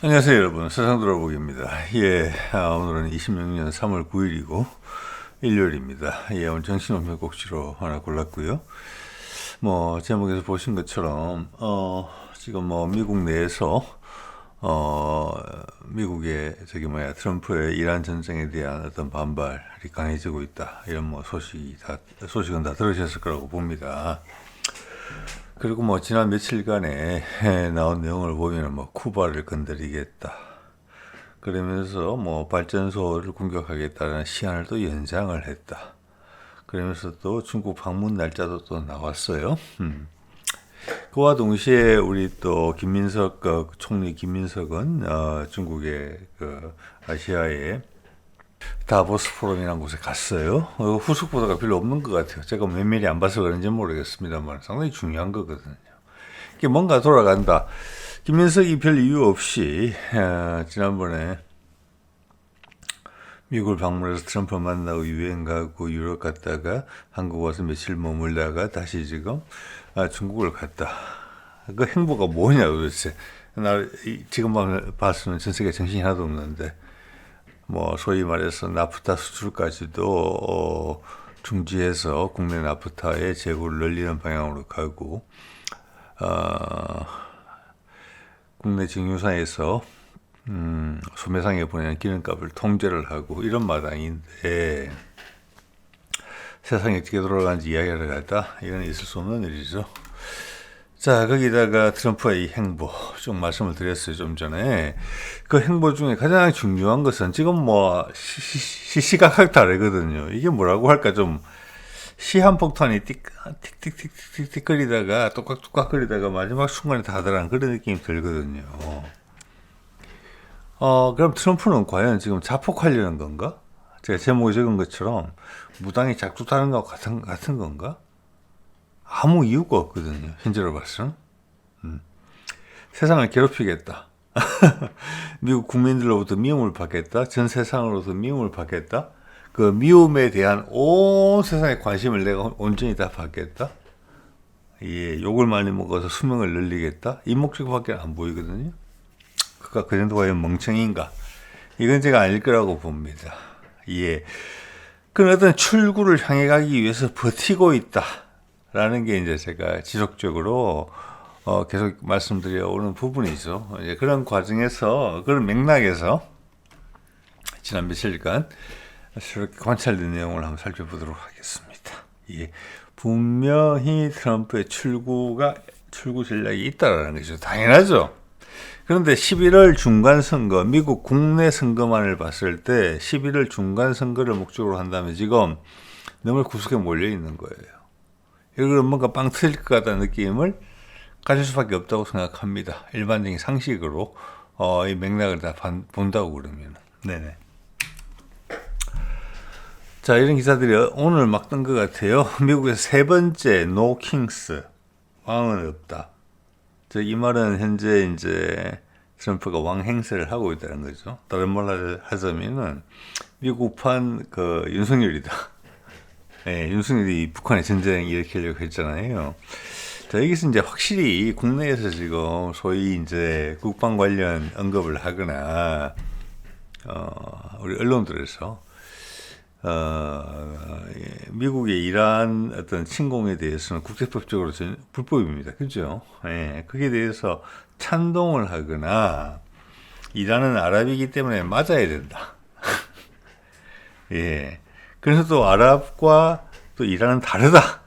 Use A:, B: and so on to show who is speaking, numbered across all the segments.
A: 안녕하세요 여러분, 세상 돌아보기입니다. 오늘은 26년 3월 9일이고 일요일입니다. 오늘 정신없는 곡지로 하나 골랐고요. 제목에서 보신 것처럼 지금 미국 내에서 미국의 트럼프의 이란 전쟁에 대한 어떤 반발이 강해지고 있다, 이런 소식은 다 들으셨을 거라고 봅니다. 그리고 지난 며칠간에 나온 내용을 보면 쿠바를 건드리겠다, 그러면서 발전소를 공격하겠다는 시한을 또 연장을 했다, 그러면서 또 중국 방문 날짜도 또 나왔어요. 그와 동시에 우리 또 김민석 총리 김민석은 중국의 아시아의 다보스 포럼이라는 곳에 갔어요. 후속 보도가 별로 없는 것 같아요. 제가 면밀히 안 봐서 그런지 모르겠습니다만 상당히 중요한 거거든요. 이게 뭔가 돌아간다. 김민석이 별 이유 없이 지난번에 미국을 방문해서 트럼프 만나고 유엔 가고 유럽 갔다가 한국 와서 며칠 머물다가 다시 지금 중국을 갔다. 그 행보가 뭐냐 도대체. 지금 봤으면 전 세계 정신이 하나도 없는데, 소위 말해서 나프타 수출까지도 중지해서 국내 나프타의 재고를 늘리는 방향으로 가고, 국내 증유사에서 소매상에 보내는 기름값을 통제를 하고, 이런 마당인데 세상이 어떻게 돌아가는지 이야기하러 갔다. 이건 있을 수 없는 일이죠. 자, 거기다가 트럼프의 이 행보 좀 말씀을 드렸어요, 좀 전에. 그 행보 중에 가장 중요한 것은 지금 시시각각 다르거든요. 이게 뭐라고 할까, 좀 시한폭탄이 틱틱틱틱틱 거리다가 똑깍똑깍 거리다가 마지막 순간에 다들한 그런 느낌이 들거든요. 그럼 트럼프는 과연 지금 자폭하려는 건가? 제가 제목에 적은 것처럼 무당이 작두타는 것 같은 건가? 아무 이유가 없거든요, 현재로 봐서는. 세상을 괴롭히겠다. 미국 국민들로부터 미움을 받겠다. 전 세상으로부터 미움을 받겠다. 그 미움에 대한 온 세상의 관심을 내가 온전히 다 받겠다. 욕을 많이 먹어서 수명을 늘리겠다. 이 목적밖에 안 보이거든요. 그가 그 정도 과연 멍청인가? 이건 제가 아닐 거라고 봅니다. 그런 어떤 출구를 향해 가기 위해서 버티고 있다, 라는 게 이제 제가 지속적으로 계속 말씀드려 오는 부분이죠. 이제 그런 과정에서, 그런 맥락에서 지난 며칠간 새롭게 관찰된 내용을 한번 살펴보도록 하겠습니다. 분명히 트럼프의 출구 전략이 있다라는 것이죠. 당연하죠. 그런데 11월 중간선거, 미국 국내 선거만을 봤을 때 11월 중간선거를 목적으로 한다면 지금 너무 구석에 몰려 있는 거예요. 이걸 뭔가 빵 터질 것 같다는 느낌을 가질 수밖에 없다고 생각합니다. 일반적인 상식으로 이 맥락을 다 본다고 그러면. 네네. 자, 이런 기사들이 오늘 막 뜬 것 같아요. 미국에서 세 번째 노 킹스, 왕은 없다. 이 말은 현재 이제 트럼프가 왕 행세를 하고 있다는 거죠. 다른 말로 하자면은 미국판 윤석열이다. 윤석열이 북한에 전쟁 일으키려고 했잖아요. 자, 여기서 이제 확실히 국내에서 지금 소위 이제 국방 관련 언급을 하거나, 우리 언론들에서, 미국의 이러한 어떤 침공에 대해서는 국제법적으로 불법입니다. 그죠? 거기에 대해서 찬동을 하거나, 이란은 아랍이기 때문에 맞아야 된다. 그래서 또 아랍과 또 이란은 다르다.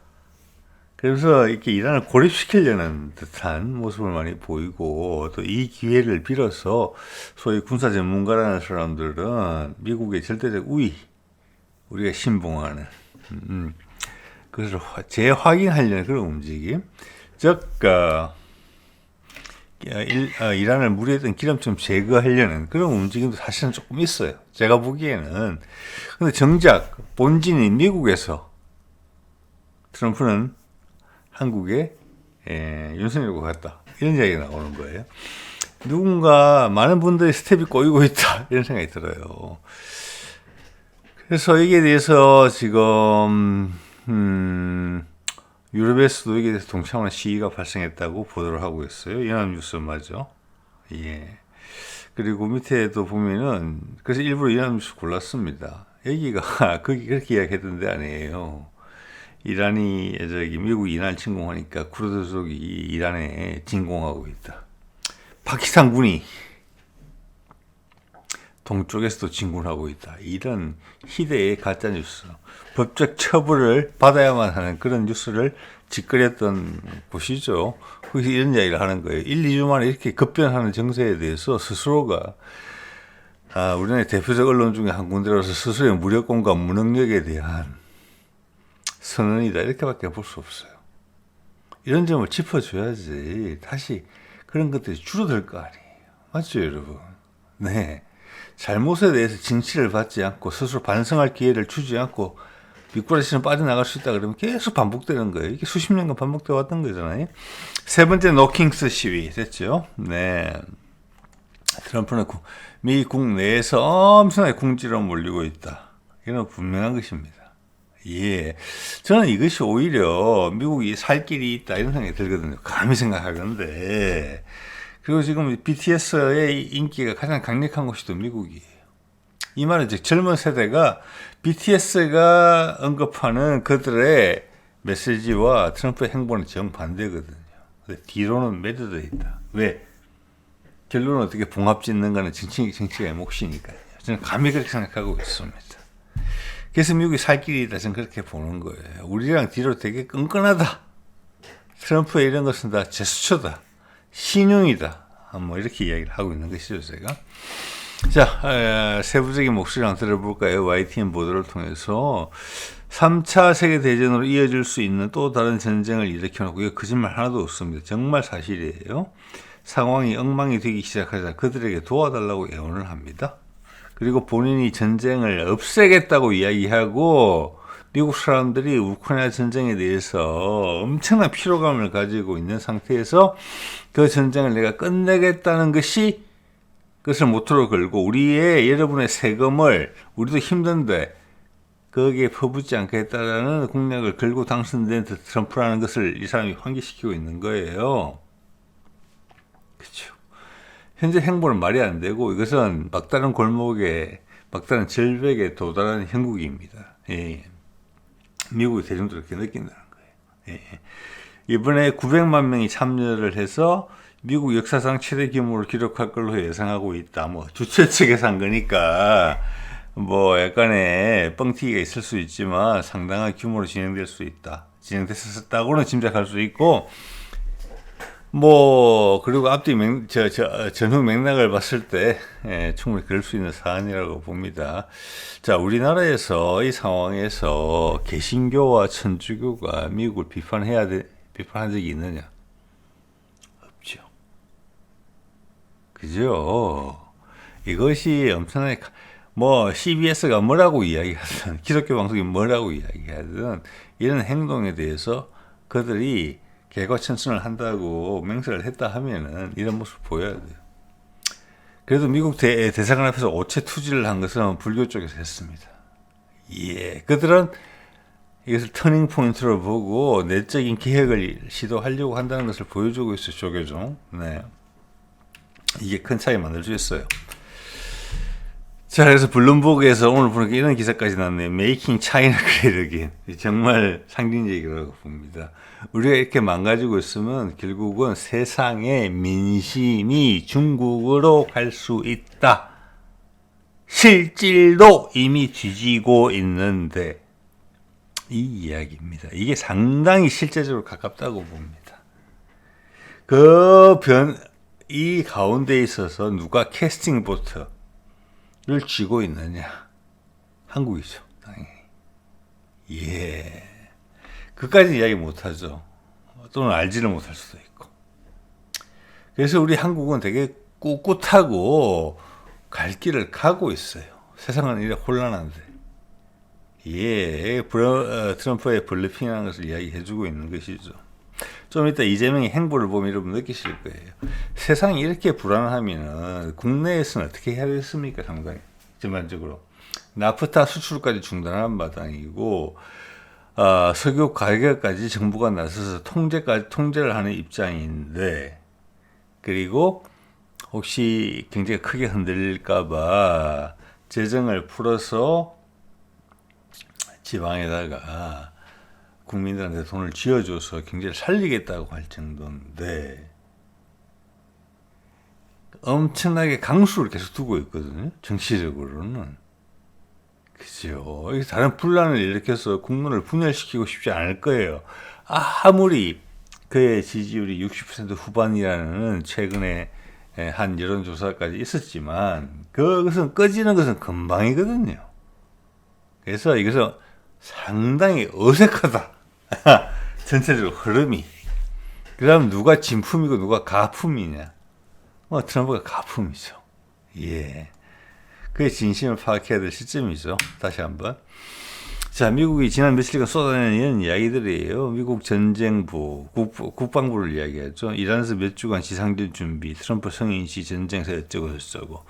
A: 그래서 이렇게 이란을 고립시키려는 듯한 모습을 많이 보이고, 또 이 기회를 빌어서 소위 군사 전문가라는 사람들은 미국의 절대적 우위, 우리가 신봉하는, 그래서 재확인하려는 그런 움직임. 즉, 이란을 무리했던 기름좀 제거하려는 그런 움직임도 사실은 조금 있어요. 제가 보기에는. 근데 정작 본진이 미국에서 트럼프는 한국에 윤석열과 같다, 이런 이야기가 나오는 거예요. 누군가 많은 분들이 스텝이 꼬이고 있다, 이런 생각이 들어요. 그래서 이게 대해서 지금 유럽에서도 이게 대해서 동참하는 시위가 발생했다고 보도를 하고 있어요. 연합뉴스 맞죠? 그리고 밑에도 보면은 그래서 일부러 이란 뉴스 골랐습니다. 여기가 거기 그렇게 이야기했던 데 아니에요. 이란이 저기 미국이 이란 침공하니까 쿠르드족이 이란에 진공하고 있다. 파키스탄군이 동쪽에서도 진군하고 있다. 이런 희대의 가짜 뉴스, 법적 처벌을 받아야만 하는 그런 뉴스를 짓거렸던 곳이죠. 거기서 이런 이야기를 하는 거예요. 1, 2주 만에 이렇게 급변하는 정세에 대해서 스스로가 우리나라의 대표적 언론 중에 한 군데로서 스스로의 무력감과 무능력에 대한 선언이다. 이렇게밖에 볼 수 없어요. 이런 점을 짚어줘야지 다시 그런 것들이 줄어들 거 아니에요. 맞죠, 여러분? 네. 잘못에 대해서 징치를 받지 않고 스스로 반성할 기회를 주지 않고 미꾸라지는 빠져나갈 수 있다 그러면 계속 반복되는 거예요. 이게 수십 년간 반복되어 왔던 거잖아요. 세 번째 노킹스 시위 됐죠. 네. 트럼프는 미국 내에서 엄청나게 궁지로 몰리고 있다. 이건 분명한 것입니다. 예. 저는 이것이 오히려 미국이 살 길이 있다 이런 생각이 들거든요. 감히 생각하건데. 그리고 지금 BTS의 인기가 가장 강력한 곳이 또 미국이에요. 이 말은 즉 젊은 세대가 BTS가 언급하는 그들의 메시지와 트럼프의 행보는 정반대거든요. 근데 뒤로는 매료되어 있다. 왜? 결론은 어떻게 봉합짓는가는 정치의 몫이니까요. 저는 감히 그렇게 생각하고 있습니다. 그래서 미국이 살 길이다. 저는 그렇게 보는 거예요. 우리랑 뒤로 되게 끈끈하다. 트럼프의 이런 것은 다 제스처다. 신용이다. 뭐 이렇게 이야기를 하고 있는 것이죠, 제가. 자, 세부적인 목소리를 한번 들어볼까요? YTN 보도를 통해서 3차 세계대전으로 이어질 수 있는 또 다른 전쟁을 일으켜놓고 이거 거짓말 하나도 없습니다. 정말 사실이에요. 상황이 엉망이 되기 시작하자 그들에게 도와달라고 애원을 합니다. 그리고 본인이 전쟁을 없애겠다고 이야기하고 미국 사람들이 우크라이나 전쟁에 대해서 엄청난 피로감을 가지고 있는 상태에서 그 전쟁을 내가 끝내겠다는 그것을 모토로 걸고 여러분의 세금을 우리도 힘든데 거기에 퍼붓지 않겠다라는 공약을 걸고 당선된 트럼프라는 것을 이 사람이 환기시키고 있는 거예요. 그렇죠. 현재 행보는 말이 안 되고 이것은 막다른 골목에 막다른 절벽에 도달한 형국입니다. 예. 미국의 대중도 그렇게 느낀다는 거예요. 예. 이번에 900만 명이 참여를 해서 미국 역사상 최대 규모를 기록할 걸로 예상하고 있다. 뭐 주최 측에서 한 거니까 뭐 약간의 뻥튀기가 있을 수 있지만 상당한 규모로 진행될 수 있다. 진행됐었다고는 짐작할 수 있고 뭐 그리고 앞뒤 전후 맥락을 봤을 때 충분히 그럴 수 있는 사안이라고 봅니다. 자, 우리나라에서 이 상황에서 개신교와 천주교가 미국을 비판한 적이 있느냐? 없죠. 그죠? 이것이 엄청나게 뭐 CBS가 뭐라고 이야기하든 기독교 방송이 뭐라고 이야기하든 이런 행동에 대해서 그들이 개과천선을 한다고 맹세를 했다 하면은 이런 모습을 보여야 돼요. 그래도 미국 대사관 앞에서 오체 투지를 한 것은 불교 쪽에서 했습니다. 예, 그들은 이것을 터닝 포인트로 보고 내적인 개혁을 시도하려고 한다는 것을 보여주고 있어요. 조계종. 네, 이게 큰 차이 만들어주겠어요. 자, 그래서 블룸버그에서 오늘 보니까 이런 기사까지 났네요. Making China Great Again. 정말 상징적이라고 봅니다. 우리가 이렇게 망가지고 있으면 결국은 세상의 민심이 중국으로 갈 수 있다. 실질도 이미 뒤지고 있는데 이 이야기입니다. 이게 상당히 실제적으로 가깝다고 봅니다. 이 가운데 있어서 누가 캐스팅 보트를 쥐고 있느냐? 한국이죠, 당연히. 예. 그까지 이야기 못하죠. 또는 알지를 못할 수도 있고. 그래서 우리 한국은 되게 꿋꿋하고 갈 길을 가고 있어요. 세상은 이렇게 혼란한데. 예, 트럼프의 블리핑이라는 것을 이야기해주고 있는 것이죠. 좀 이따 이재명의 행보를 보면 여러분 느끼실 거예요. 세상이 이렇게 불안하면 국내에서는 어떻게 해야 되겠습니까? 상당히 전반적으로 나프타 수출까지 중단한 마당이고 석유 가격까지 정부가 나서서 통제를 하는 입장인데, 그리고 혹시 경제가 크게 흔들릴까봐 재정을 풀어서 지방에다가 국민들한테 돈을 쥐어줘서 경제를 살리겠다고 할 정도인데 엄청나게 강수를 계속 두고 있거든요. 정치적으로는. 그죠. 다른 분란을 일으켜서 국민을 분열시키고 싶지 않을 거예요. 아무리 그의 지지율이 60% 후반이라는 최근에 한 여론조사까지 있었지만 그것은 꺼지는 것은 금방이거든요. 그래서 이것은 상당히 어색하다. 전체적으로 흐름이. 그 다음 누가 진품이고 누가 가품이냐. 트럼프가 가품이죠. 예. 그의 진심을 파악해야 될 시점이죠. 다시 한번. 자, 미국이 지난 며칠간 쏟아내는 이런 이야기들이에요. 미국 전쟁부, 국방부를 이야기하죠. 이란에서 몇 주간 지상전 준비, 트럼프 성인 시 전쟁에서 어쩌고 저쩌고.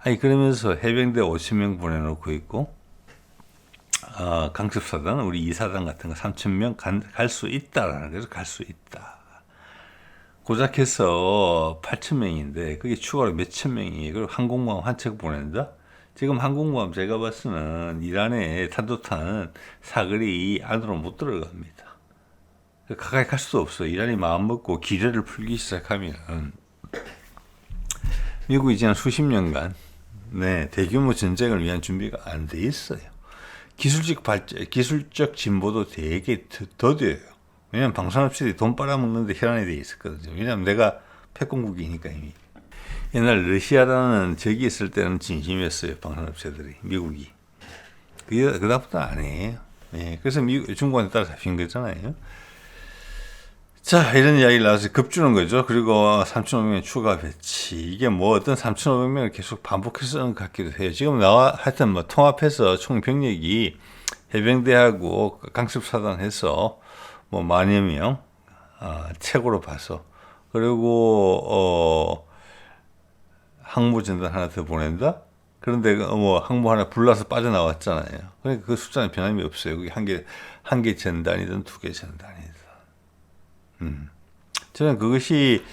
A: 아니, 그러면서 해병대 5,000명 보내놓고 있고, 강습사단, 우리 이사단 같은 거 3,000명 갈 수 있다라는 거죠. 갈 수 있다. 고작 해서 8,000명인데, 그게 추가로 몇천 명이에요. 그리고 항공모함 한 척 보낸다? 지금 항공모함 제가 봤으면 이란의 탄도탄 사거리 안으로 못 들어갑니다. 가까이 갈 수도 없어. 이란이 마음먹고 기뢰를 풀기 시작하면 미국이 지난 수십 년간 대규모 전쟁을 위한 준비가 안 돼 있어요. 기술적 진보도 되게 더뎌요. 왜냐면 방산업체들이 돈 빨아먹는데 혈안이 돼 있었거든요. 왜냐면 내가 패권국이니까 이미. 옛날 러시아라는 적이 있을 때는 진심이었어요. 방산업체들이. 미국이. 그다음부터 안 해요. 예, 그래서 중국한테 따라 잡힌 거잖아요. 자, 이런 이야기를 나와서 급주는 거죠. 그리고 3,500명 추가 배치. 이게 어떤 3,500명을 계속 반복해서 쓰는 것 같기도 해요. 지금 하여튼 통합해서 총 병력이 해병대하고 강습사단 해서 만여 명, 최고로 봐서. 그리고, 항모전단 하나 더 보낸다? 그런데 항모 하나 불나서 빠져나왔잖아요. 그러니까 그 숫자는 변함이 없어요. 그게 한 개 전단이든 두 개 전단이든. 저는 그것이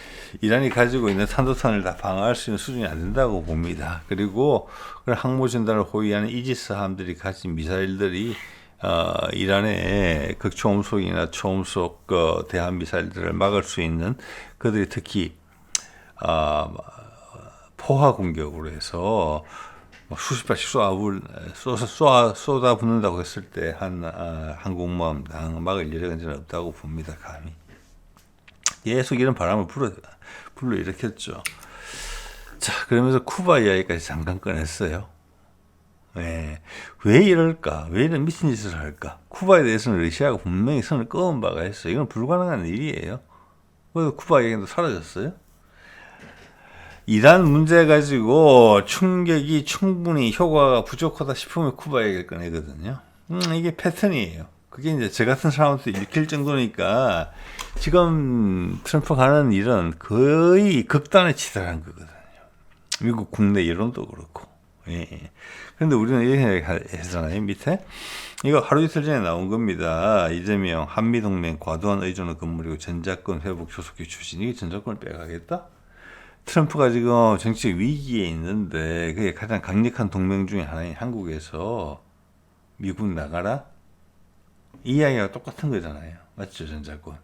A: 이란이 가지고 있는 탄도탄을 다 방어할 수 있는 수준이 안 된다고 봅니다. 그리고 항모전단을 호위하는 이지스함들이 가진 미사일들이 이란의 극초음속이나 초음속 대한 미사일들을 막을 수 있는 그들이 특히 포화 공격으로 해서 수십 발씩 쏟아붓는다고 했을 때 한 항공모함당 막을 여력은 없다고 봅니다. 감히. 계속 이런 바람을 불러일으켰죠. 자, 그러면서 쿠바 이야기까지 잠깐 꺼냈어요. 네. 왜 이럴까? 왜 이런 미친 짓을 할까? 쿠바에 대해서는 러시아가 분명히 선을 그은 바가 있어요. 이건 불가능한 일이에요. 그래서 쿠바 얘기도 사라졌어요. 이란 문제 가지고 충격이 충분히 효과가 부족하다 싶으면 쿠바 얘기를 꺼내거든요. 이게 패턴이에요. 그게 이제 저 같은 사람한테 읽힐 정도니까 지금 트럼프가 하는 일은 거의 극단에 치달한 거거든요. 미국 국내 여론도 그렇고. 예. 그런데 우리는 이렇게 하잖아요. 밑에 이거 하루 이틀 전에 나온 겁니다. 이재명 한미동맹 과도한 의존은 건물이고 전자권 회복 조속히 추진. 이게 전자권을 빼가겠다? 트럼프가 지금 정치적 위기에 있는데 그게 가장 강력한 동맹 중에 하나인 한국에서 미국 나가라? 이 이야기가 똑같은 거잖아요. 맞죠? 전자권.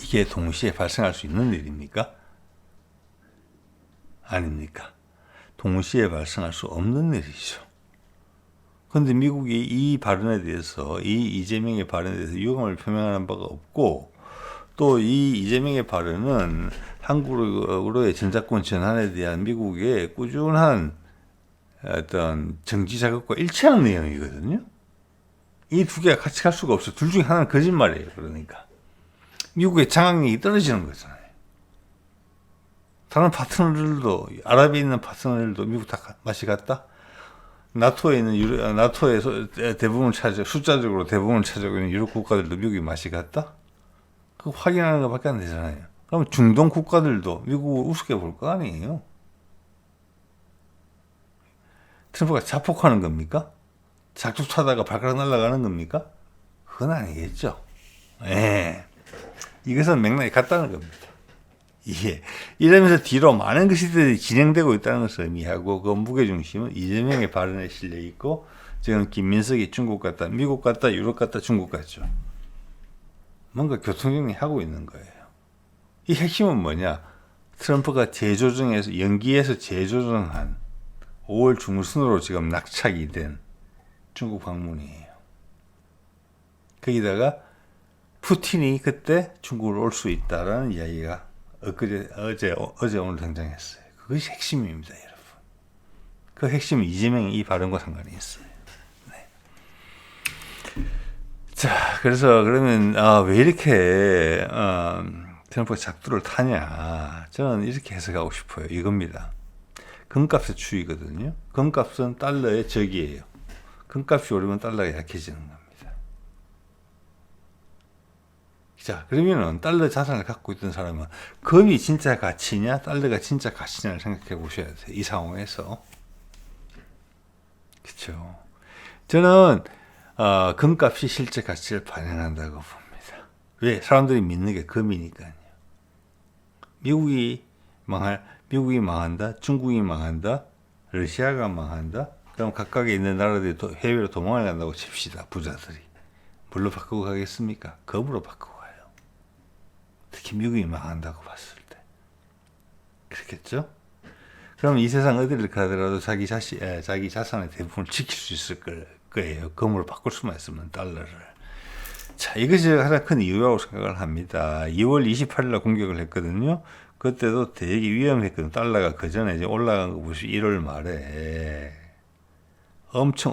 A: 이게 동시에 발생할 수 있는 일입니까? 아닙니까? 동시에 발생할 수 없는 일이죠. 그런데 미국이 이 발언에 대해서, 이 이재명의 발언에 대해서 유감을 표명하는 바가 없고, 또 이 이재명의 발언은 한국으로의 전자권 전환에 대한 미국의 꾸준한 어떤 정치 자극과 일치하는 내용이거든요. 이 두 개가 같이 갈 수가 없어요. 둘 중에 하나는 거짓말이에요. 그러니까. 미국의 장악력이 떨어지는 거잖아요. 다른 파트너들도, 아랍에 있는 파트너들도 미국 다 맛이 같다? 나토에 있는 나토에서 대부분을 숫자적으로 대부분을 차지하고 있는 유럽 국가들도 미국이 맛이 같다? 그거 확인하는 것밖에 안 되잖아요. 그럼 중동 국가들도 미국을 우습게 볼 거 아니에요? 트럼프가 자폭하는 겁니까? 작두 타다가 발가락 날아가는 겁니까? 그건 아니겠죠. 예. 이것은 맥락이 같다는 겁니다. 예. 이러면서 뒤로 많은 것이 진행되고 있다는 것을 의미하고 그 무게중심은 이재명의 발언에 실려 있고 지금 김민석이 중국 갔다 미국 갔다 유럽 갔다 중국 갔죠. 뭔가 교통정리하고 있는 거예요. 이 핵심은 뭐냐? 트럼프가 재조정해서 연기해서 재조정한 5월 중순으로 지금 낙착이 된 중국 방문이에요. 거기다가 푸틴이 그때 중국을 올 수 있다라는 이야기가 어제 오늘 등장했어요. 그것이 핵심입니다, 여러분. 그 핵심은 이재명이 이 발언과 상관이 있어요. 네. 자, 그래서 그러면 왜 이렇게 트럼프가 작두를 타냐? 저는 이렇게 해석하고 싶어요. 이겁니다. 금값의 추이거든요. 금값은 달러의 적이에요. 금값이 오르면 달러가 약해지는 겁니다. 자, 그러면은 달러 자산을 갖고 있던 사람은 금이 진짜 가치냐, 달러가 진짜 가치냐를 생각해 보셔야 돼요. 이 상황에서. 그렇죠. 저는 금값이 실제 가치를 반영한다고 봅니다. 왜? 사람들이 믿는 게 금이니까요. 미국이 망한다, 중국이 망한다, 러시아가 망한다. 그럼 각각에 있는 나라들이 해외로 도망을 간다고 칩시다. 부자들이. 뭘로 바꾸고 가겠습니까? 금으로 바꾸고 가요. 특히 미국이 망한다고 봤을 때. 그렇겠죠? 그럼 이 세상 어디를 가더라도 자기 자산의 대부분을 지킬 수 있을 거예요. 금으로 바꿀 수만 있으면 달러를. 자, 이것이 가장 큰 이유라고 생각을 합니다. 2월 28일날 공격을 했거든요. 그때도 되게 위험했거든요. 달러가 그 전에 이제 올라간 거 보시면 1월 말에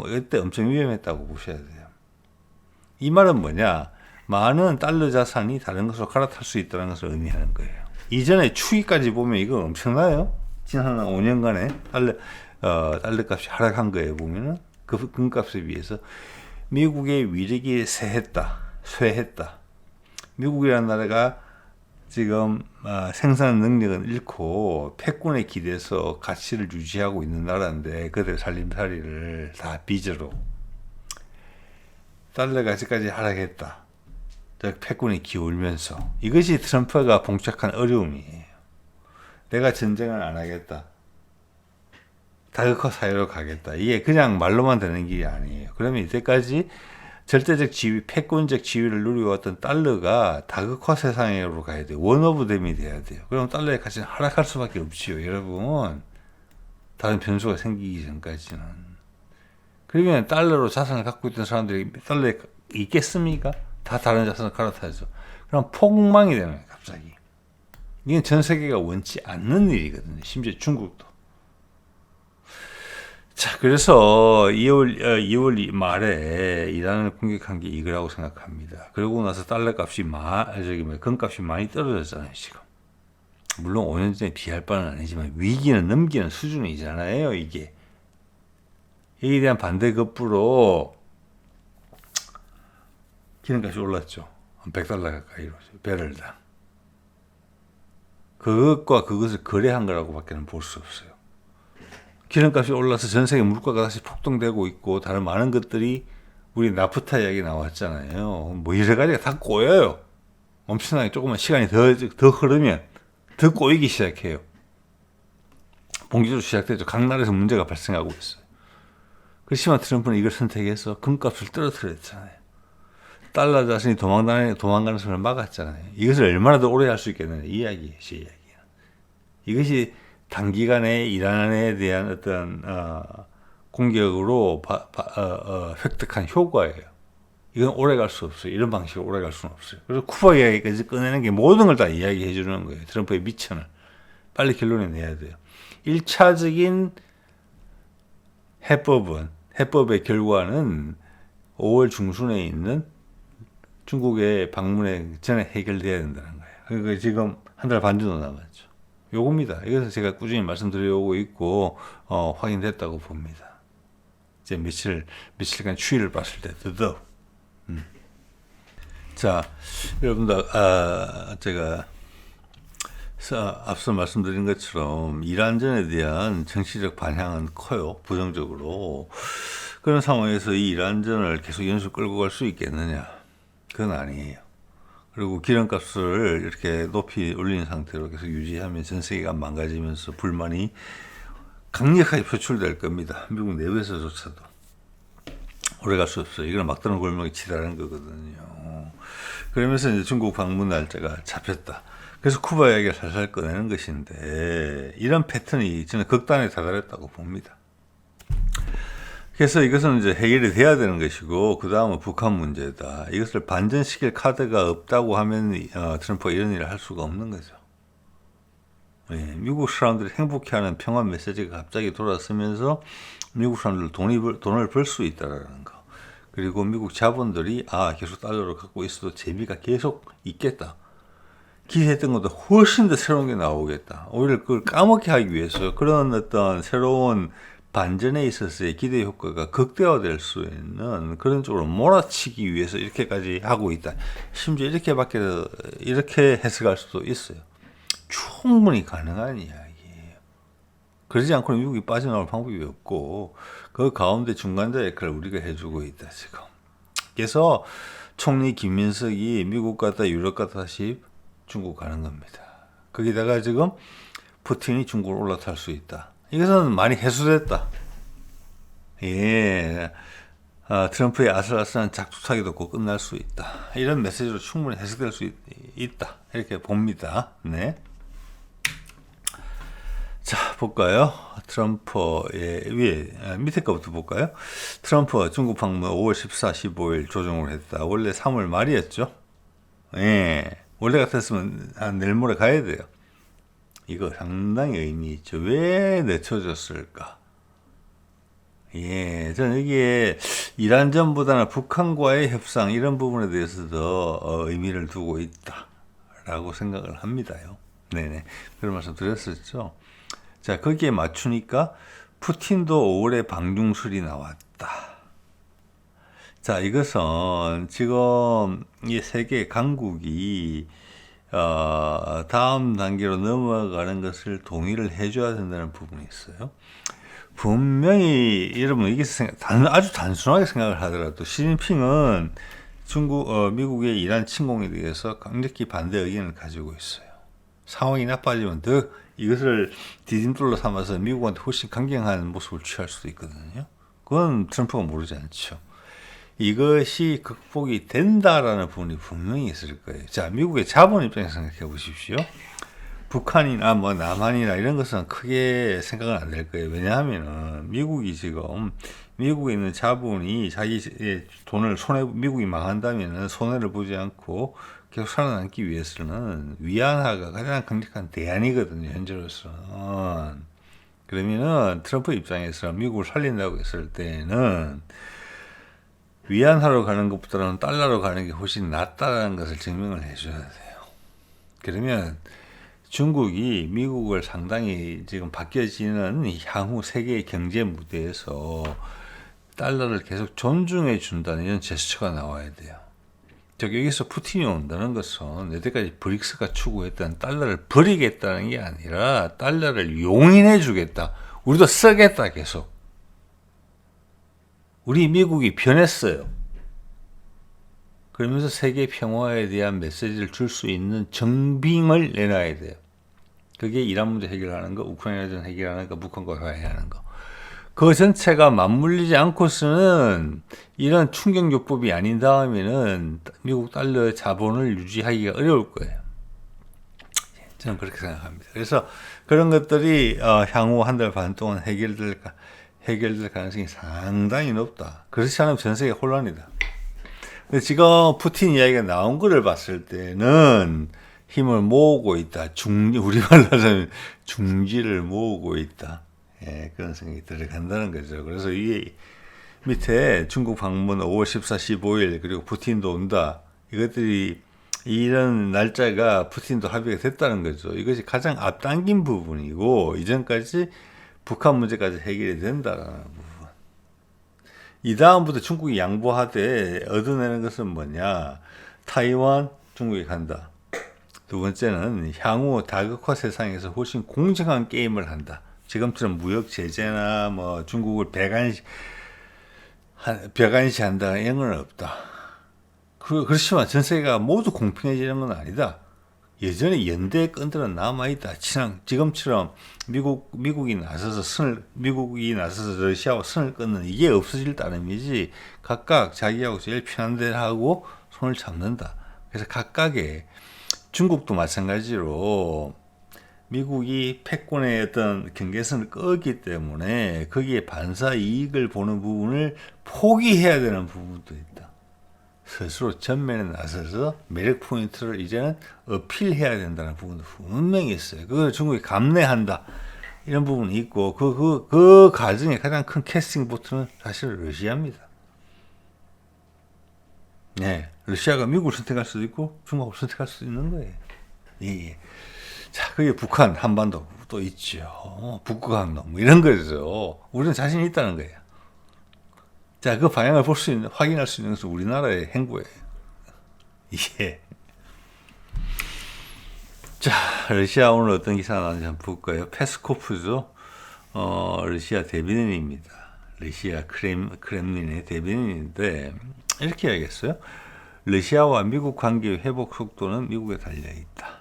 A: 그때 엄청 위험했다고 보셔야 돼요. 이 말은 뭐냐? 많은 달러 자산이 다른 것으로 갈아탈 수 있다는 것을 의미하는 거예요. 이전에 추이까지 보면 이거 엄청나요? 지난 5년간에 달러 값이 하락한 거에 보면은 그 금값에 비해서 미국의 위력이 쇠했다. 미국이라는 나라가 지금 생산 능력은 잃고 패권에 기대서 가치를 유지하고 있는 나라인데 그들 살림살이를 다 빚으로 달러 가치까지 하락했다. 패권이 기울면서 이것이 트럼프가 봉착한 어려움이에요. 내가 전쟁을 안 하겠다. 다그커 사회로 가겠다. 이게 그냥 말로만 되는 길이 아니에요. 그러면 이때까지 절대적 지위, 패권적 지위를 누리고 왔던 달러가 다그커 세상으로 가야 돼요. 원 오브 댐이 돼야 돼요. 그럼 달러의 가치는 하락할 수밖에 없지요. 여러분, 다른 변수가 생기기 전까지는. 그러면 달러로 자산을 갖고 있던 사람들이 달러에 있겠습니까? 다 다른 자산을 갈아타죠. 그럼 폭망이 되는 거예요, 갑자기. 이건 전 세계가 원치 않는 일이거든요. 심지어 중국도. 자, 그래서 2월 말에 이란을 공격한 게 이거라고 생각합니다. 그러고 나서 달러 값이 금값이 많이 떨어졌잖아요, 지금. 물론 5년 전에 비할 바는 아니지만 위기는 넘기는 수준이잖아요, 이게. 여기에 대한 반대급부로 기름값이 올랐죠. 100달러 가까이로, 배럴당. 그것을 거래한 거라고 밖에는 볼 수 없어요. 기름값이 올라서 전 세계 물가가 다시 폭등되고 있고 다른 많은 것들이 우리 나프타 이야기 나왔잖아요. 뭐 여러 가지가 다 꼬여요. 엄청나게 조금만 시간이 더 흐르면 더 꼬이기 시작해요. 본격적으로 시작되죠. 각 나라에서 문제가 발생하고 있어요. 그렇지만 트럼프는 이걸 선택해서 금값을 떨어뜨렸잖아요. 달러 자신이 도망가는 것을 막았잖아요. 이것을 얼마나 더 오래 할 수 있겠느냐 이 이야기예요. 이것이 단기간에 이란에 대한 어떤 공격으로 획득한 효과예요. 이건 오래 갈 수 없어요. 이런 방식으로 오래 갈 수는 없어요. 그래서 쿠바 이야기까지 꺼내는 게 모든 걸 다 이야기해 주는 거예요. 트럼프의 미천을 빨리 결론을 내야 돼요. 1차적인 해법의 결과는 5월 중순에 있는 중국의 방문에 전에 해결돼야 된다는 거예요. 그러니까 지금 한 달 반 정도 남았죠. 요겁니다. 이것을 제가 꾸준히 말씀드려오고 있고 확인됐다고 봅니다. 이제 며칠간 추이를 봤을 때 더더욱. 자, 여러분들 제가 앞서 말씀드린 것처럼 이란전에 대한 정치적 반향은 커요. 부정적으로. 그런 상황에서 이 이란전을 계속 연속 끌고 갈 수 있겠느냐? 그건 아니에요. 그리고 기름값을 이렇게 높이 올린 상태로 계속 유지하면 전 세계가 망가지면서 불만이 강력하게 표출될 겁니다. 미국 내부에서조차도 오래 갈 수 없어요. 이건 막다른 골목이 치달은 거거든요. 그러면서 이제 중국 방문 날짜가 잡혔다. 그래서 쿠바 이야기를 살살 꺼내는 것인데, 이런 패턴이 저는 극단에 다다랐다고 봅니다. 그래서 이것은 이제 해결이 돼야 되는 것이고, 그 다음은 북한 문제다. 이것을 반전시킬 카드가 없다고 하면 트럼프가 이런 일을 할 수가 없는 거죠. 예, 미국 사람들이 행복해하는 평화 메시지가 갑자기 돌아서면서 미국 사람들 돈을 벌 수 있다라는 거. 그리고 미국 자본들이 계속 달러를 갖고 있어도 재미가 계속 있겠다. 기대했던 것보다 훨씬 더 새로운 게 나오겠다. 오히려 그걸 까먹게 하기 위해서 그런 어떤 새로운 반전에 있어서의 기대 효과가 극대화될 수 있는 그런 쪽으로 몰아치기 위해서 이렇게까지 하고 있다. 심지어 이렇게 해석할 수도 있어요. 충분히 가능한 이야기예요. 그러지 않고는 미국이 빠져나올 방법이 없고, 그 가운데 중간자 역할을 우리가 해주고 있다, 지금. 그래서 총리 김민석이 미국 갔다 유럽 갔다 다시 중국 가는 겁니다. 거기다가 지금 푸틴이 중국을 올라탈 수 있다. 이것은 많이 해소됐다. 예. 트럼프의 아슬아슬한 작두타기도 곧 끝날 수 있다. 이런 메시지로 충분히 해석될 수 있다. 이렇게 봅니다. 네. 자, 볼까요? 트럼프의 밑에 거부터 볼까요? 트럼프 중국 방문 5월 14, 15일 조정을 했다. 원래 3월 말이었죠? 예. 원래 같았으면 내일 모레 가야 돼요. 이거 상당히 의미 있죠. 왜 늦춰졌을까? 예, 저는 이게 이란전보다는 북한과의 협상 이런 부분에 대해서도 의미를 두고 있다라고 생각을 합니다요. 네네, 그런 말씀 드렸었죠. 자, 거기에 맞추니까 푸틴도 5월에 방중술이 나왔다. 자, 이것은 지금 이 세계 강국이 다음 단계로 넘어가는 것을 동의를 해줘야 된다는 부분이 있어요. 분명히 여러분 이게 아주 단순하게 생각을 하더라도 시진핑은 미국의 이란 침공에 대해서 강력히 반대 의견을 가지고 있어요. 상황이 나빠지면 더 이것을 디딤돌로 삼아서 미국한테 훨씬 강경한 모습을 취할 수도 있거든요. 그건 트럼프가 모르지 않죠. 이것이 극복이 된다라는 부분이 분명히 있을 거예요. 자, 미국의 자본 입장에서 생각해 보십시오. 북한이나 남한이나 이런 것은 크게 생각은 안 될 거예요. 왜냐하면은 미국이 지금 미국에 있는 자본이 자기의 돈을 미국이 망한다면은 손해를 보지 않고 계속 살아남기 위해서는 위안화가 가장 강력한 대안이거든요. 현재로서는. 그러면은 트럼프 입장에서 미국을 살린다고 했을 때는 위안화로 가는 것보다는 달러로 가는 게 훨씬 낫다는 것을 증명을 해줘야 돼요. 그러면 중국이 미국을 상당히 지금 바뀌어지는 향후 세계의 경제 무대에서 달러를 계속 존중해 준다는 이런 제스처가 나와야 돼요. 여기서 푸틴이 온다는 것은 여태까지 브릭스가 추구했던 달러를 버리겠다는 게 아니라 달러를 용인해 주겠다. 우리도 쓰겠다 계속. 우리 미국이 변했어요. 그러면서 세계 평화에 대한 메시지를 줄 수 있는 정빙을 내놔야 돼요. 그게 이란 문제 해결하는 거, 우크라이나 해결하는 거, 북한과 화해하는 거. 그 전체가 맞물리지 않고서는 이런 충격요법이 아닌 다음에는 미국 달러 자본을 유지하기가 어려울 거예요. 저는 그렇게 생각합니다. 그래서 그런 것들이 향후 한 달 반 동안 해결될 가능성이 상당히 높다. 그렇지 않으면 전 세계 혼란이다. 근데 지금 푸틴 이야기가 나온 거를 봤을 때는 힘을 모으고 있다. 우리말로 하자면 중지를 모으고 있다. 예, 그런 생각이 들어간다는 거죠. 그래서 이게 밑에 중국 방문 5월 14, 15일 그리고 푸틴도 온다. 이것들이 이런 날짜가 푸틴도 합의가 됐다는 거죠. 이것이 가장 앞당긴 부분이고 이전까지 북한 문제까지 해결이 된다라는 부분. 이 다음부터 중국이 양보하되 얻어내는 것은 뭐냐? 타이완, 중국이 간다. 두 번째는 향후 다극화 세상에서 훨씬 공정한 게임을 한다. 지금처럼 무역 제재나 중국을 벽안시한다 이런 건 없다. 그렇지만 전 세계가 모두 공평해지는 건 아니다. 여전히 연대의 끈들은 남아있다. 지금처럼 미국이 나서서 러시아와 선을 끊는 이게 없어질 따름이지, 각각 자기하고 제일 편한 데를 하고 손을 잡는다. 그래서 각각의, 중국도 마찬가지로 미국이 패권의 어떤 경계선을 끄기 때문에 거기에 반사 이익을 보는 부분을 포기해야 되는 부분도 있다. 스스로 전면에 나서서 매력 포인트를 이제는 어필해야 된다는 부분도 분명히 있어요. 그걸 중국이 감내한다. 이런 부분이 있고, 그 과정에 가장 큰 캐스팅 보트는 사실 러시아입니다. 네. 러시아가 미국을 선택할 수도 있고, 중국을 선택할 수도 있는 거예요. 예. 자, 그게 북한, 한반도 또 있죠. 북극항로, 뭐 이런 거죠. 우리는 자신 있다는 거예요. 자, 그 방향을 확인할 수 있는 것은 우리나라의 행보예요. 예. 자, 러시아 오늘 어떤 기사가 나왔는지 한번 볼까요? 페스코프죠. 러시아 대변인입니다. 러시아 크렘린의 대변인인데, 이렇게 이야기했어요. 러시아와 미국 관계 회복 속도는 미국에 달려있다.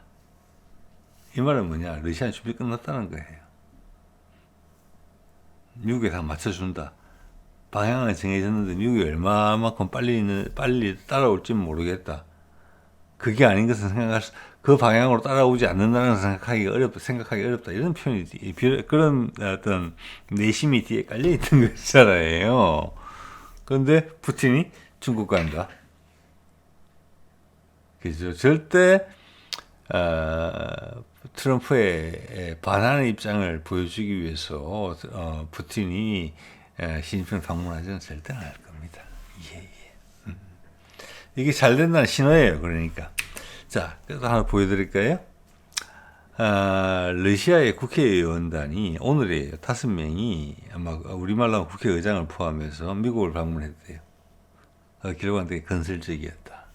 A: 이 말은 뭐냐? 러시아는 준비 끝났다는 거예요. 미국에 다 맞춰준다. 방향은 정해졌는데 미국이 얼마만큼 빨리 따라올지는 모르겠다. 그게 아닌 것은 그 방향으로 따라오지 않는다는 것을 생각하기 어렵다. 이런 표현이, 그런 어떤 내심이 뒤에 깔려 있는 것이잖아요. 그런데 푸틴이 중국 간다. 그죠? 절대, 트럼프의 반하는 입장을 보여주기 위해서, 푸틴이 시진핑을 방문하지는 절대 안 할 겁니다. 예. 이게 잘 된다는 신호예요. 그러니까. 자, 그래서 하나 보여드릴까요? 러시아의 국회의원단이 오늘이에요. 5명이 아마 우리말로 하면 국회의장을 포함해서 미국을 방문했대요. 결과는 되게 건설적이었다.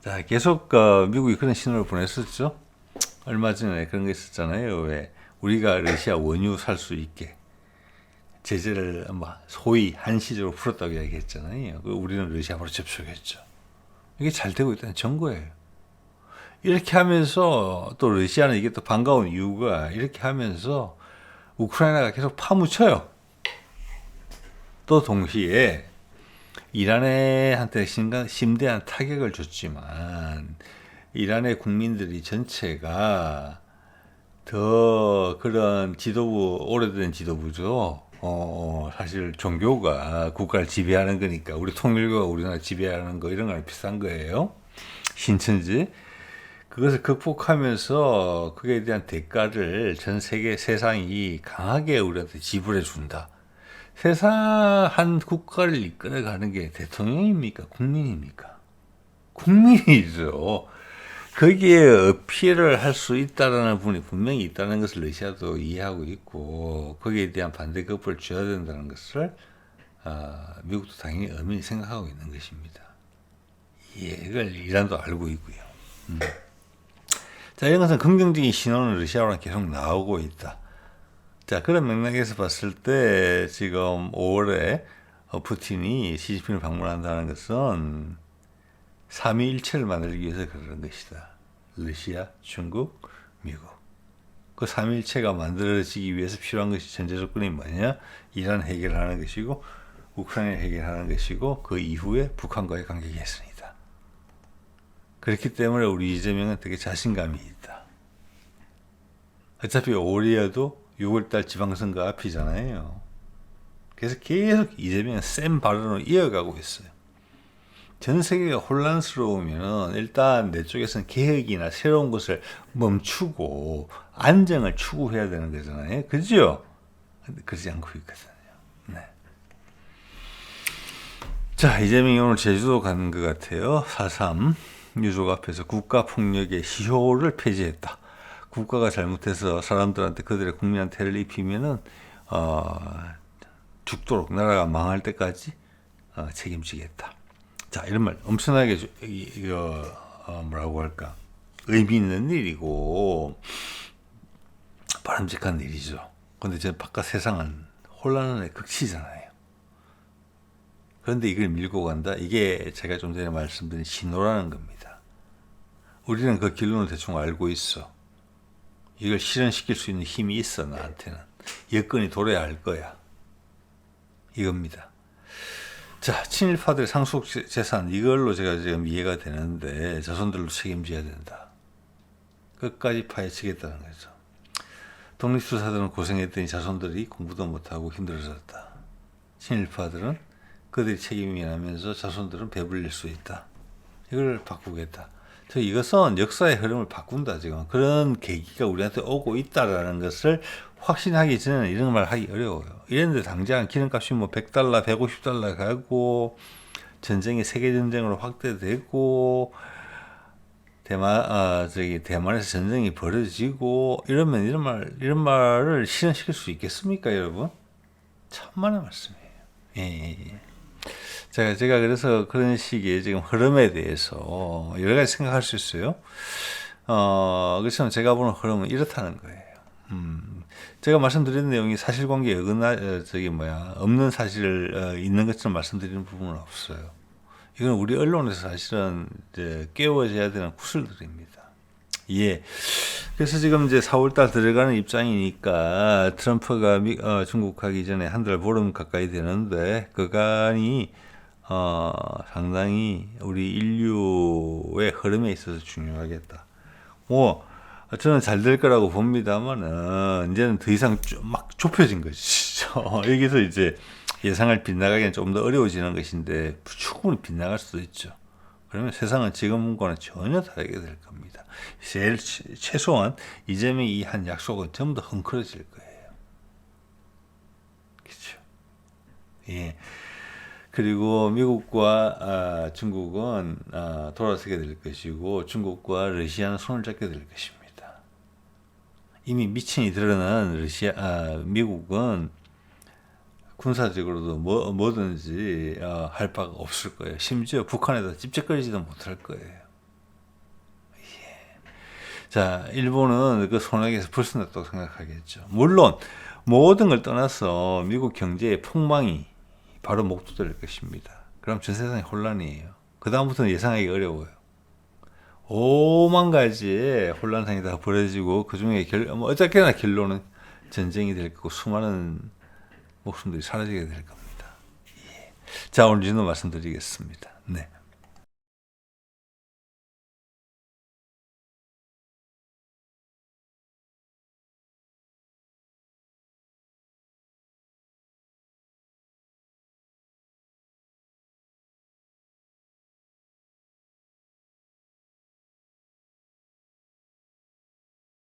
A: 자, 계속 미국이 그런 신호를 보냈었죠. 얼마 전에 그런 거 있었잖아요. 왜 우리가 러시아 원유 살 수 있게 제재를 소위 한시적으로 풀었다고 이야기했잖아요. 우리는 러시아로 접촉했죠. 이게 잘 되고 있다는 증거예요. 이렇게 하면서 또 러시아는 이게 또 반가운 이유가, 이렇게 하면서 우크라이나가 계속 파묻혀요. 또 동시에 이란한테 심대한 타격을 줬지만 이란의 국민들이 전체가 더 그런 오래된 지도부죠. 사실 종교가 국가를 지배하는 거니까, 우리 통일교가 우리나라 지배하는 거 이런 거랑 비슷한 거예요. 신천지. 그것을 극복하면서 그에 대한 대가를 전 세상이 강하게 우리한테 지불해 준다. 세상 한 국가를 이끌어가는 게 대통령입니까? 국민입니까? 국민이죠. 거기에 어필을 할 수 있다는 부분이 분명히 있다는 것을 러시아도 이해하고 있고, 거기에 대한 반대급부를 줘야 된다는 것을 미국도 당연히 엄연히 생각하고 있는 것입니다. 예, 이걸 이란도 알고 있고요. 자, 이런 것은 긍정적인 신호는 러시아로는 계속 나오고 있다. 자, 그런 맥락에서 봤을 때 지금 5월에 푸틴이 시진핑을 방문한다는 것은 삼위일체를 만들기 위해서 그러는 것이다. 러시아, 중국, 미국. 그 삼위일체가 만들어지기 위해서 필요한 것이 전제 조건이 뭐냐? 이란 해결하는 것이고, 우크라이나 해결하는 것이고, 그 이후에 북한과의 관계 개선이다. 그렇기 때문에 우리 이재명은 되게 자신감이 있다. 어차피 5월이어도 6월달 지방선거 앞이잖아요. 그래서 계속 이재명은 센 발언으로 이어가고 있어요. 전 세계가 혼란스러우면 일단 내 쪽에서는 개혁이나 새로운 것을 멈추고 안정을 추구해야 되는 거잖아요. 그죠? 근데 그러지 않고 있거든요. 네. 자, 이재명이 오늘 제주도 가는 것 같아요. 4.3 유족 앞에서 국가폭력의 시효를 폐지했다. 국가가 잘못해서 사람들한테, 그들의 국민한테 해를 입히면은 죽도록, 나라가 망할 때까지 책임지겠다. 자, 이런 말 엄청나게 뭐라고 할까, 의미 있는 일이고 바람직한 일이죠. 근데 지금 바깥 세상은 혼란의 극치잖아요. 그런데 이걸 밀고 간다. 이게 제가 좀 전에 말씀드린 신호라는 겁니다. 우리는 그 결론을 대충 알고 있어. 이걸 실현시킬 수 있는 힘이 있어, 나한테는. 여건이 돌아야 할 거야. 이겁니다. 자, 친일파들의 상속 재산, 이걸로 제가 지금 이해가 되는데, 자손들로 책임져야 된다. 끝까지 파헤치겠다는 거죠. 독립투사들은 고생했더니 자손들이 공부도 못하고 힘들어졌다. 친일파들은 그들이 책임이 나면서 자손들은 배불릴 수 있다. 이걸 바꾸겠다. 이것은 역사의 흐름을 바꾼다. 지금 그런 계기가 우리한테 오고 있다라는 것을 확신하기 전에는 이런 말 하기 어려워요. 이랬는데 당장 기름값이 뭐 $100, $150 가고 전쟁이 세계전쟁으로 확대되고 대만에서 전쟁이 벌어지고 이러면 이런 말을 실현시킬 수 있겠습니까, 여러분? 천만의 말씀이에요. 예. 제가 그래서 그런 식의 지금 흐름에 대해서 여러 가지 생각할 수 있어요. 그렇지만 제가 보는 흐름은 이렇다는 거예요. 제가 말씀드린 내용이 사실관계에 없는 사실을 있는 것처럼 말씀드리는 부분은 없어요. 이건 우리 언론에서 사실은 이제 깨워져야 되는 구슬들입니다. 예. 그래서 지금 이제 4월달 들어가는 입장이니까 트럼프가 중국 가기 전에 한 달 보름 가까이 되는데 그간이 상당히 우리 인류의 흐름에 있어서 중요하겠다. 저는 잘 될 거라고 봅니다만은 이제는 더 이상 막 좁혀진 것이죠. 여기서 이제 예상을 빗나가기는 좀 더 어려워지는 것인데 충분히 빗나갈 수도 있죠. 그러면 세상은 지금과는 전혀 다르게 될 겁니다. 최소한 이재명이 이 한 약속은 전부 다 헝클어질 거예요. 그렇죠? 예. 그리고 미국과 중국은 돌아서게 될 것이고 중국과 러시아는 손을 잡게 될 것입니다. 이미 미친이 드러난 미국은 군사적으로도 뭐든지 할 바가 없을 거예요. 심지어 북한에다 찝쩍거리지도 못할 거예요. 예. 자, 일본은 그 소나기에서 벗어났다고 생각하겠죠. 물론 모든 걸 떠나서 미국 경제의 폭망이 바로 목도될 것입니다. 그럼 전 세상이 혼란이에요. 그 다음부터는 예상하기 어려워요. 5만 가지의 혼란상이 다 벌어지고 그 중에 어떻게나 결론은 전쟁이 될 거고 수많은 목숨들이 사라지게 될 겁니다. 예. 자, 오늘 이 정도 말씀드리겠습니다. 네.